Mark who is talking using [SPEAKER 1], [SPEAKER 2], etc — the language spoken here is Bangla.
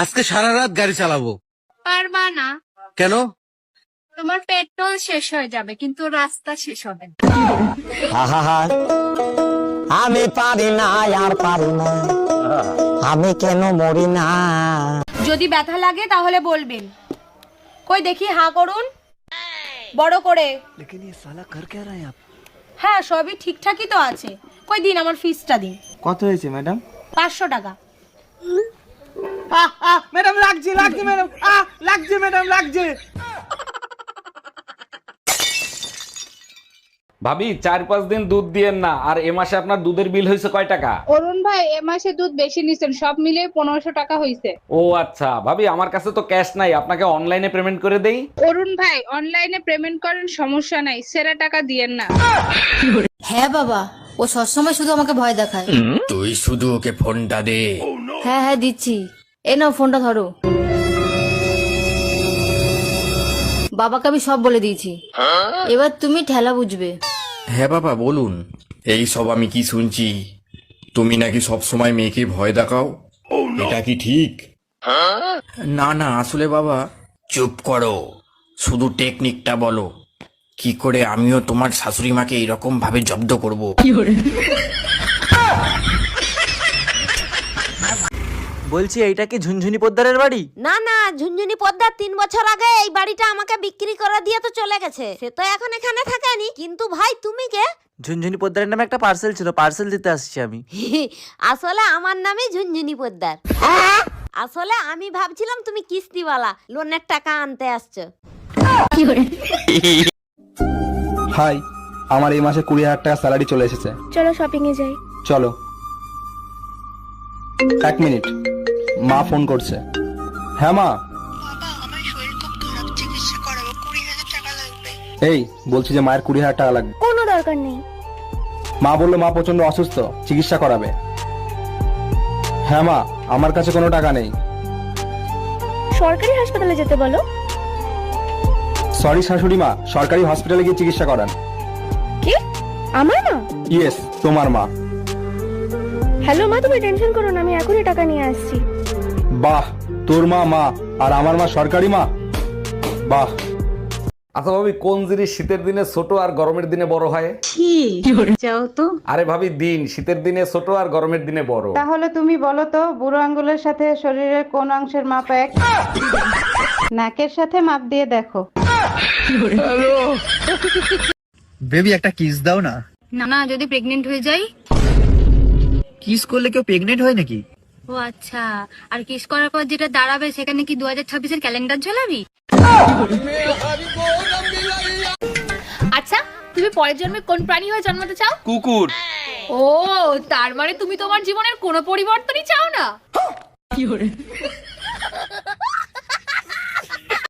[SPEAKER 1] আজকে সারা রাত গাড়ি চালাবো।
[SPEAKER 2] পারবা না,
[SPEAKER 1] কেন?
[SPEAKER 2] তোমার পেট্রোল শেষ হয়ে যাবে কিন্তু রাস্তা শেষ হবে না।
[SPEAKER 3] আমি পারি না আর পারি না, আমি কেন মরি না।
[SPEAKER 4] যদি ব্যথা লাগে তাহলে বলবেন। কই দেখি হা করুন বড় করে।
[SPEAKER 5] लेकिन ये साला कर क्या रहा है आप?
[SPEAKER 4] হ্যাঁ সবই ঠিকঠাকই তো আছে। কই দিন আমার ফিসটা দিন।
[SPEAKER 5] কত হয়েছে ম্যাডাম?
[SPEAKER 4] 500 টাকা।
[SPEAKER 5] ম্যাডাম লাগছে ম্যাডাম, লাগছে ম্যাডাম লাগছে।
[SPEAKER 6] ভাবি 4-5 দিন দুধ দিয়েন না, আর এ মাসে আপনার দুধের বিল হয়েছে কয় টাকা?
[SPEAKER 2] অরুণ ভাই এ মাসে দুধ বেশি নিছেন, সব মিলিয়ে 1500 টাকা হইছে।
[SPEAKER 6] ও আচ্ছা ভাবি, আমার কাছে তো ক্যাশ নাই, আপনাকে অনলাইনে পেমেন্ট করে দেই।
[SPEAKER 2] অরুণ ভাই অনলাইনে পেমেন্ট করেন, সমস্যা নাই, সেরা টাকা দিয়েন না।
[SPEAKER 7] হ্যাঁ বাবা, ও সবসময় শুধু আমাকে ভয় দেখায়।
[SPEAKER 1] তুই শুধু ওকে ফোনটা দে।
[SPEAKER 7] হ্যাঁ হ্যাঁ দিচ্ছি, এ নাও ফোনটা ধরো। বাবাকে আমি সব বলে দিয়েছি, এবার তুমি ঠেলা বুঝবে।
[SPEAKER 8] হ্যাঁ বাবা বলুন। এই সব আমি কি শুনছি, তুমি নাকি সব সময় মেয়েকে ভয় দেখাও, এটা কি ঠিক? না না আসলে বাবা। চুপ করো, শুধু টেকনিকটা বলো, কি করে আমিও তোমার শাশুড়ি মাকে এরকম ভাবে জব্দ করব।
[SPEAKER 5] বলছি এইটা কি ঝুনঝুনি পোদ্দারের বাড়ি?
[SPEAKER 9] না না, ঝুনঝুনি পদ্মার 3 বছর আগে এই বাড়িটা আমাকে বিক্রি করে দিয়ে তো চলে গেছে। সে তো এখন এখানে থাকেনি। কিন্তু ভাই তুমি কে?
[SPEAKER 5] ঝুনঝুনি পোদ্দারের নামে একটা পার্সেল ছিল, পার্সেল দিতে আসছি আমি।
[SPEAKER 9] আসলে আমার নামই ঝুনঝুনি পোদ্দার। আসলে আমি ভাবছিলাম তুমি কিস্তিওয়ালা, লোনের টাকা আনতে আসছো।
[SPEAKER 10] হাই, আমার এই মাসে 20,000 টাকা স্যালারি চলে এসেছে।
[SPEAKER 4] চলো শপিং এ যাই।
[SPEAKER 10] চলো। 1 মিনিট, মা ফোন করছে। হ্যাঁ মা। এই বলছি যে মায়ের 20,000 টাকা লাগবে।
[SPEAKER 4] কোনো দরকার নেই।
[SPEAKER 10] মা বললো মা প্রচন্ড অসুস্থ, চিকিৎসা করাবে। হ্যাঁ মা, আমার কাছে কোনো টাকা নেই।
[SPEAKER 4] সরকারি হাসপাতালে যেতে বলো।
[SPEAKER 10] সরি শাশুড়ি মা, সরকারি হসপিটালে গিয়ে চিকিৎসা করান।
[SPEAKER 4] কি? আমার মা?
[SPEAKER 10] ইয়েস, তোমার মা।
[SPEAKER 4] হ্যালো মা, তুমি টেনশন করো না, আমি এখনই টাকা নিয়ে আসছি।
[SPEAKER 10] বাহ, তোর মা মা আর আমার মা সরকারি মা। বাহ।
[SPEAKER 6] আচ্ছা ভাবি, কোন জিনিস শীতের দিনে ছোট আর গরমের দিনে বড় হয়?
[SPEAKER 2] যাও তো।
[SPEAKER 6] আরে ভাবি, দিন শীতের দিনে ছোট আর গরমের দিনে বড়।
[SPEAKER 2] তাহলে তুমি বলো তো, বুড়ো আঙ্গুলের সাথে শরীরের কোন অংশের মাপ এক? নাকের সাথে মাপ দিয়ে দেখো।
[SPEAKER 5] বেবি একটা কিস দাও না।
[SPEAKER 2] না না, যদি প্রেগনেন্ট হয়ে যাই?
[SPEAKER 5] কিস করলে কেউ প্রেগনেন্ট হয় নাকি?
[SPEAKER 2] ও আচ্ছা, আর কিস করার পর যেটা দাঁড়াবে সেখানে কি 2026-এর ক্যালেন্ডার ঝোলাবি?
[SPEAKER 4] আচ্ছা, তুমি পরের জন্মে কোন প্রাণী হয়ে জন্মাতে চাও?
[SPEAKER 1] কুকুর।
[SPEAKER 4] ও, তার মানে তুমি তোমার জীবনের কোনো পরিবর্তনই চাও না?